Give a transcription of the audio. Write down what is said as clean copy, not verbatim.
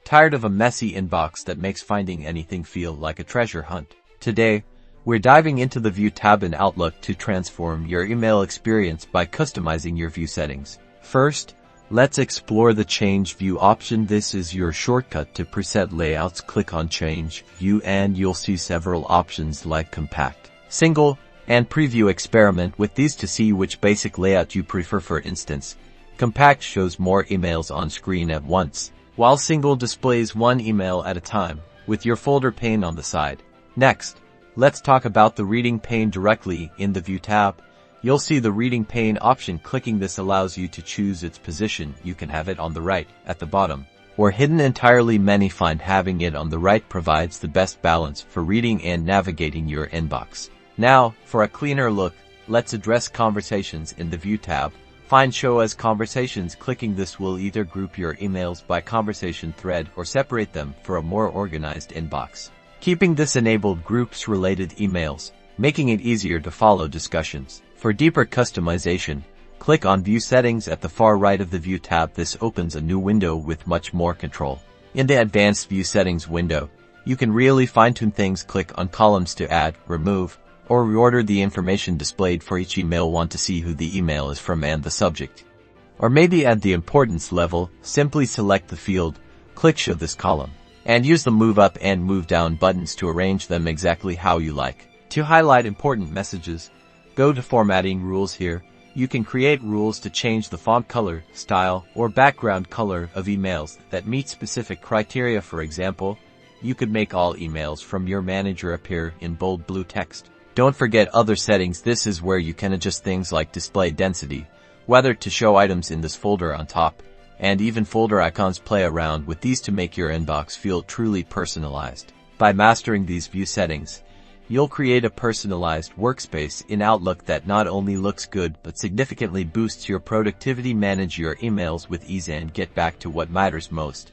Tired of a messy inbox that makes finding anything feel like a treasure hunt? Today, we're diving into the View tab in Outlook to transform your email experience by customizing your view settings. First, let's explore the Change View option. This is your shortcut to preset layouts. Click on Change View and you'll see several options like Compact, Single, and Preview. Experiment with these to see which basic layout you prefer. For instance, Compact shows more emails on screen at once, while Single displays one email at a time, with your folder pane on the side. Next, let's talk about the Reading pane. Directly in the View tab, you'll see the Reading pane option. Clicking this allows you to choose its position. You can have it on the right, at the bottom, or hidden entirely. Many find having it on the right provides the best balance for reading and navigating your inbox. Now, for a cleaner look, let's address Conversations in the View tab. Find Show as Conversations. Clicking this will either group your emails by conversation thread or separate them for a more organized inbox. Keeping this enabled groups related emails, making it easier to follow discussions. For deeper customization, click on View Settings at the far right of the View tab. This opens a new window with much more control. In the Advanced View Settings window, you can really fine-tune things. Click on columns to add, remove, or reorder the information displayed for each email. Want to see who the email is from and the subject? Or maybe at the importance level, simply select the field, click Show this column, and use the Move Up and Move Down buttons to arrange them exactly how you like. To highlight important messages, go to Formatting Rules. Here, you can create rules to change the font color, style, or background color of emails that meet specific criteria. For example, you could make all emails from your manager appear in bold blue text. Don't forget other settings. This is where you can adjust things like display density, whether to show items in this folder on top, and even folder icons. Play around with these to make your inbox feel truly personalized. By mastering these view settings, you'll create a personalized workspace in Outlook that not only looks good but significantly boosts your productivity. Manage your emails with ease and get back to what matters most.